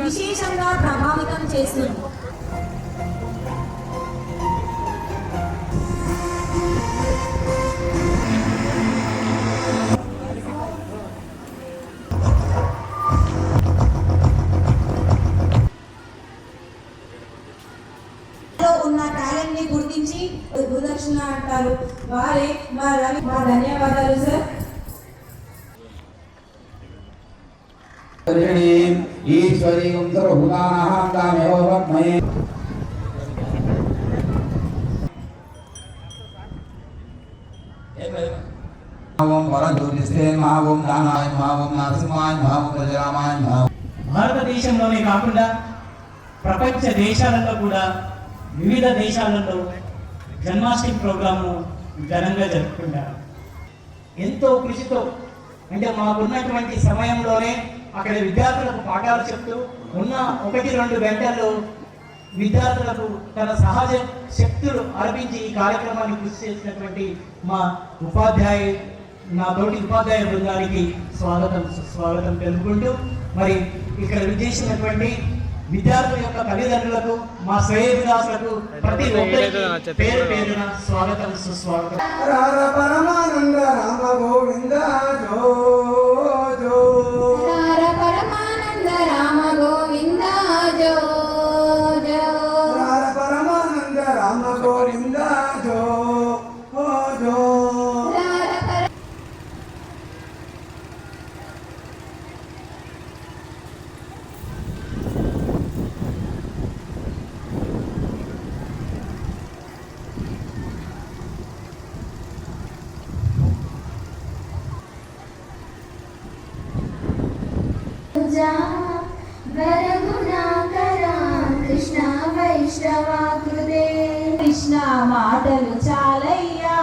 విశేషంగా ప్రభావితం చేస్తుంది. ఉన్న టాలెంట్ ని గుర్తించి గురుదక్షిణ అంటారు. వారే మా ధన్యవాదాలు సార్. ఈశ్వరీం సర్వభూతానాం తామేవ బ్రహ్మయే ఓం వరజ్యోతిస్తే మహాఓం దానాయ మహాఓం నరసింహాయ మహాఓం ప్రజరామాయ మహా. భారతదేశంలోనే కాకుండా ప్రపంచ దేశాలలో కూడా వివిధ దేశాలలో జన్మాష్టమి ప్రోగ్రాము ఘనంగా జరుపుకుంటారు. ఎంతో కృషితో, అంటే మాకున్నటువంటి సమయంలోనే అక్కడ విద్యార్థులకు పాఠాలు చెప్తూ ఉన్న 1-2 గంటల్లో విద్యార్థులకు తన సహజ శక్తులు అర్పించి ఈ కార్యక్రమాన్ని కృషి చేసినటువంటి మా నా తోటి ఉపాధ్యాయ బృందానికి స్వాగతం తెలుపుకుంటూ, మరి ఇక్కడ విచ్చేసినటువంటి విద్యార్థుల యొక్క తల్లిదండ్రులకు, మా శ్రేయోభిలాషులకు ప్రతి ఒక్కరికి పేరు పేరున స్వాగతం సుస్వాగతం. పరమానంద రామ గోవింద జో జో. పరమానంద రామ గోవింద జో జో. పరమానంద రామ గోవింద జో జో. కృష్ణ వైష్ణవాకృతే. కృష్ణ మాటలు చాలయ్యా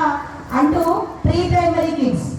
అంటూ ప్రీ ప్రైమరీ కిడ్స్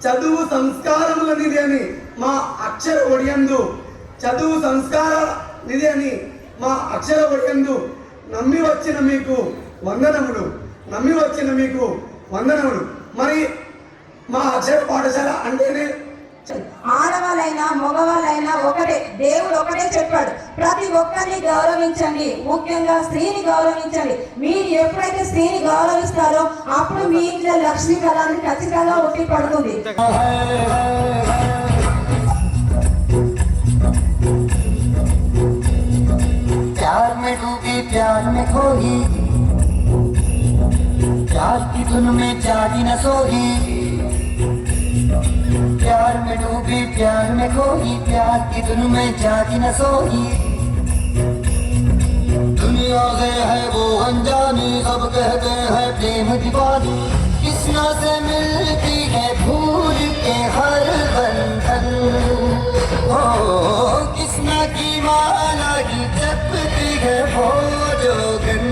చదువు సంస్కారముల నిధి అని మా అక్షర ఒడియందు, చదువు సంస్కార నిధి అని మా అక్షర ఒడియందు నమ్మి వచ్చిన మీకు వందనములు, నమ్మి వచ్చిన మీకు వందనములు. మరి మా అక్షర పాఠశాల అంటేనే ఆడవాళ్ళైనా మగవాళ్ళైనా ఒకటే, దేవుడు ఒకటే చెప్పాడు, ప్రతి ఒక్కరిని గౌరవించండి, ముఖ్యంగా స్త్రీని గౌరవించండి. మీరు ఎప్పుడైతే స్త్రీని గౌరవిస్తారో అప్పుడు మీ ఇంట్లో లక్ష్మీ కళాన్ని ఖచ్చితంగా ఉట్టి పడుతుంది. प्यार में डूबी प्यार में खोई, प्यार की धुन में जागी न सोई, प्यार में डूबी प्यार में खोई, प्यार की धुन में जागी न सोई. दुनिया से है वो अनजानी, सब कहते हैं प्रेम दीवानी, किसना से मिलती है भूल के हर बंधन. ओ किसना की माला की जपती है वो जोगन.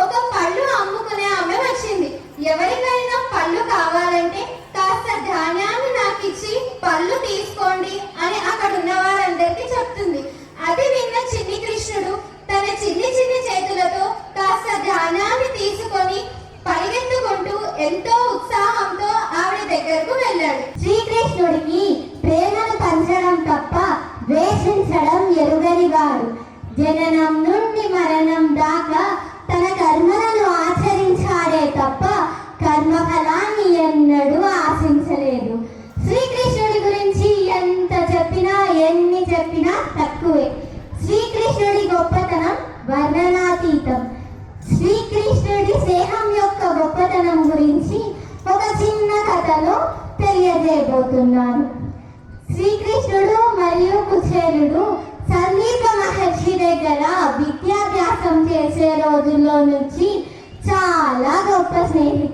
ఒక పళ్ళు అమ్ముకునే ఆమె వచ్చింది. ఎవరికైనా పళ్ళు కావాలంటే కాస్త ధాన్యాన్ని నాకు ఇచ్చి పళ్ళు తీసుకోండి అని అక్కడ ఉన్న వారందరికీ చెప్తుంది. అది విన్న చిన్ని కృష్ణుడు తన చిన్ని చిన్ని చేతులతో కాస్త ధాన్యాన్ని తీసుకొని పరిగెత్తుకుంటూ ఎంతో ఉత్సాహంతో ఆవిడ దగ్గరకు వెళ్ళాడు. శ్రీకృష్ణుడికి ప్రేమను పంచడం తప్ప ద్వేషించడం ఎరుగని వాడు. జననం నుండి మరణం దాకా తన కర్మలను ఆచరించాడే తప్ప కర్మఫలాన్ని ఎన్నడూ ఆశించలేదు. శ్రీకృష్ణుడి గురించి ఎంత చెప్పినా ఎన్ని చెప్పినా తక్కువే. శ్రీకృష్ణుడు వర్ణనాతీతం. శ్రీకృష్ణుడి స్నేహం యొక్క గొప్పతనం గురించి ఒక చిన్న కథను తెలియజేయబోతున్నాను. శ్రీకృష్ణుడు మరియు కుచేలుడు సందీప మహర్షి దగ్గర విద్యాభ్యాసం చేసే రోజుల్లో నుంచి చాలా గొప్ప స్నేహితులు.